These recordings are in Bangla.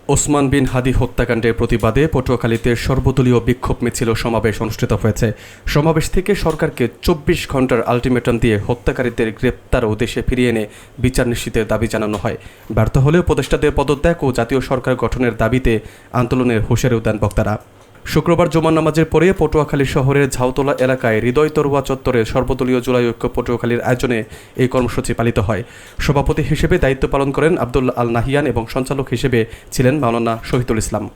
ওসমান বিন হাদি হত্যাকাণ্ডের প্রতিবাদে পটুয়াখালীতে সর্বদলীয় বিক্ষোভ মিছিল ও সমাবেশ অনুষ্ঠিত হয়েছে। সমাবেশ থেকে সরকারকে 24 ঘন্টার আলটিমেটাম দিয়ে হত্যাকারীদের গ্রেপ্তার ও দেশে ফিরিয়ে এনে বিচার নিশ্চিতের দাবি জানানো হয়। ব্যর্থ হলে উপদেষ্টাদের পদত্যাগ ও জাতীয় সরকার গঠনের দাবিতে আন্দোলনের হুঁশিয়ারিও দেন বক্তারা। শুক্রবার জুমার নামাজের পরে পটুয়াখালী শহরের ঝাউতলা এলাকায় হৃদয় তরুয়া চত্বরে সর্বদলীয় জুলাই ঐক্য পটুয়াখালীর আয়োজনে এই কর্মসূচি পালিত হয়। সভাপতি হিসেবে দায়িত্ব পালন করেন আব্দুল্লাহ আল নাহিয়ান এবং সঞ্চালক হিসেবে ছিলেন মাওলানা শহীদুল ইসলাম।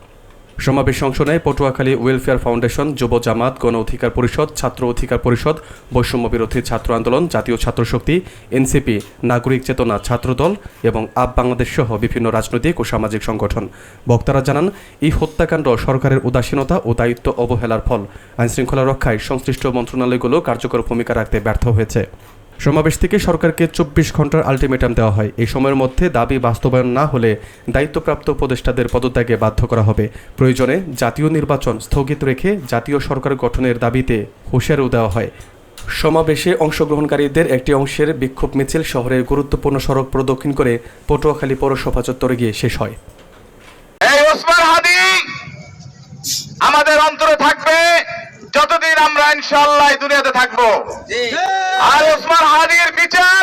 সমাবেশে অংশ নেয় পটুয়াখালী ওয়েলফেয়ার ফাউন্ডেশন, যুব জামাত, গণ অধিকার পরিষদ, ছাত্র অধিকার পরিষদ, বৈষম্য বিরোধী ছাত্র আন্দোলন, জাতীয় ছাত্র শক্তি, এনসিপি, নাগরিক চেতনা ছাত্রদল এবং আপ বাংলাদেশ সহ বিভিন্ন রাজনৈতিক ও সামাজিক সংগঠন। বক্তারা জানান, এই হত্যাকাণ্ড সরকারের উদাসীনতা ও দায়িত্ব অবহেলার ফল। আইনশৃঙ্খলা রক্ষায় সংশ্লিষ্ট মন্ত্রণালয়গুলো কার্যকর ভূমিকা রাখতে ব্যর্থ হয়েছে। সমাবেশ থেকে সরকারকে 24 ঘন্টার আলটিমেটাম দেওয়া হয়। এই সময়ের মধ্যে দাবি বাস্তবায়ন না হলে দায়িত্বপ্রাপ্ত উপদেষ্টাদের পদত্যাগে বাধ্য করা হবে। প্রয়োজনে জাতীয় নির্বাচন স্থগিত রেখে জাতীয় সরকার গঠনের দাবিতে হুঁশিয়ারিও দেওয়া হয়। সমাবেশে অংশগ্রহণকারীদের একটি অংশের বিক্ষোভ মিছিল শহরের গুরুত্বপূর্ণ সড়ক প্রদক্ষিণ করে পটুয়াখালী পৌরসভা চত্বরে গিয়ে শেষ হয়। এই ওসমান হাদি আমাদের অন্তরে থাকবে যতদিন আমরা ইনশাআল্লাহ এই দুনিয়াতে থাকবো। আর ওসমান হাদির বিচার,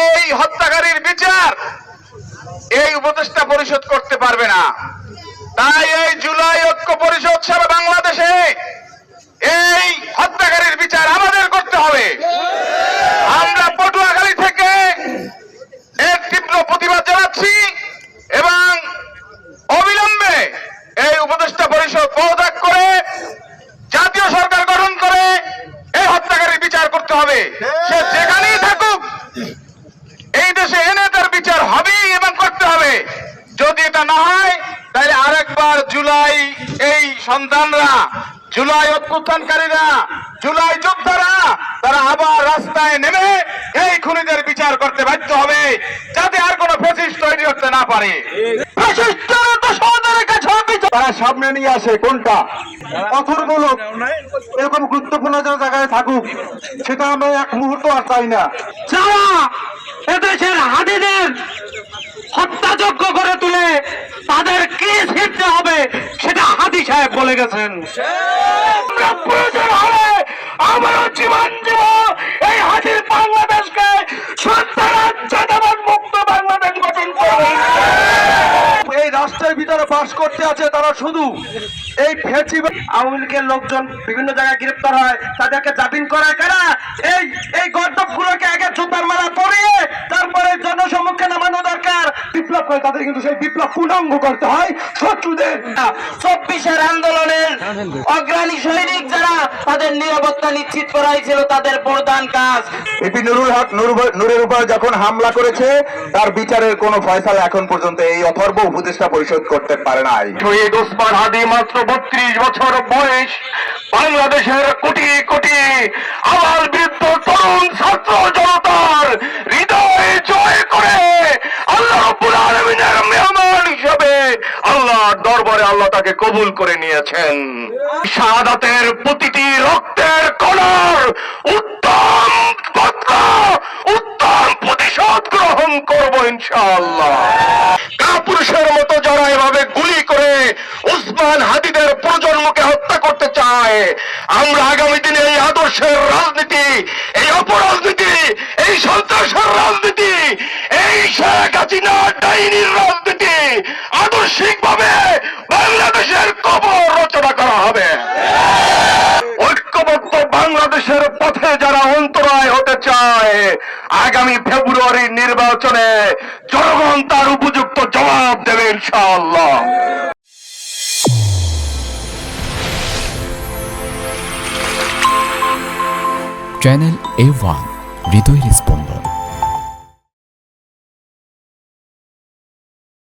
এই হত্যাকারীর বিচার এই উপদেষ্টা পরিষদ করতে পারবে না। তাই এই জুলাই ঐক্য পরিষদ সারা বাংলাদেশে এই হত্যাকারীর বিচার আমাদের করতে হবে। আমরা পটুয়াখালী থেকে এর তীব্র প্রতিবাদ জানাচ্ছি এবং অবিলম্বে এই উপদেষ্টা পরিষদ পদত্যাগ করে জাতীয় সরকার গঠন করে এই হত্যাকারীর বিচার করতে হবে। সে যেখানেই থাকুক এই দেশে এনে তার বিচার হবেই এবং করতে হবে। যদি এটা না হয় তাহলে আরেকবার জুলাই এই সন্তানরা, জুলাই অভ্যুত্থানকারীরা, জুলাই যোদ্ধারা তারা আবার রাস্তায় নেমে এই খুনিদের বিচার করতে বাধ্য হবে, যাতে আর কোনো ফ্যাসিস্ট তৈরি করতে না পারে। তারা সামনে নিয়ে আসে কোনটা পাথরগুলো এরকম গুরুত্বপূর্ণ জায়গায় থাকুক, সেটা আমরা এক মুহূর্ত আর চাই না। যারা এদেশের হাদিদের হত্যাযোগ্য করে তুলে তাদের কি শিখতে হবে সেটা হাদি সাহেব বলে গেছেন। প্রয়োজন হলে আমারও জীবন দিব এই হাদির বাংলাদেশকে সন্ত্রাসবাদ মুক্ত বাংলাদেশ গঠন করবে। এই রাষ্ট্রের ভিতরে বাস করতে আছে তারা শুধু এই আওয়ামী লীগের লোকজন বিভিন্ন জায়গায় গ্রেপ্তার হয়, তাদেরকে জামিন করায় কারা? এই গর্দভ গুলোকে আগে জুতার মালা পরিয়ে তারপরে জনসম্মুখে নামানো দরকার। বিপ্লব করে তাদের কিন্তু সেই বিপ্লব পূর্ণাঙ্গ করতে হয়। শত্রুদের 24-এর আন্দোলনের অগ্রণী সৈনিক যারা, তাদের নিরাপত্তা নিশ্চিত করাই ছিল তাদের প্রধান কাজ। এপি নুরুল হক নূরের উপর যখন হামলা করেছে তার বিচারের কোনো ফয়সালা এখন পর্যন্ত এই অথর্ব উপদেষ্টা পরিষদ করতে পারে নাই। শহীদ ওসমান হাদি মাত্র 32 বছর বয়স, বাংলাদেশের কোটি কোটি আবার বৃদ্ধ তরুণ ছাত্র জনতার হৃদয় জয় করে আল্লাহ রাব্বুল আলামিনের মেহমান হিসেবে আল্লাহর দরবারে আল্লাহ তাকে কবুল করে নিয়েছেন। শাহাদাতের প্রতিটি রক্তের কণার উত্তম বদলা, উত্তম প্রতিশোধ গ্রহণ করব ইনশাআল্লাহ। কাপুরুষের মতো যারা এভাবে গুলি করে ওসমান হাদিদের প্রজন্মকে হত্যা করতে চায়, আমরা আগামী দিনে এই আদর্শের রাজনীতি, এই অপরাজনীতি, এই সন্ত্রাসের রাজনীতি, এই শেখ হাসিনা ডাইনির রাজনীতি আদর্শিকভাবে বাংলাদেশের কবর রচনা করা হবে। ঐক্যবদ্ধ বাংলাদেশের পথে যারা অন্তরায় হতে চায়, আগামী ফেব্রুয়ারির নির্বাচনে জনগণ তার উপযুক্ত জবাব দেবে ইনশাআল্লাহ। চ্যানেল A1 হৃদয়ের স্পন্দন।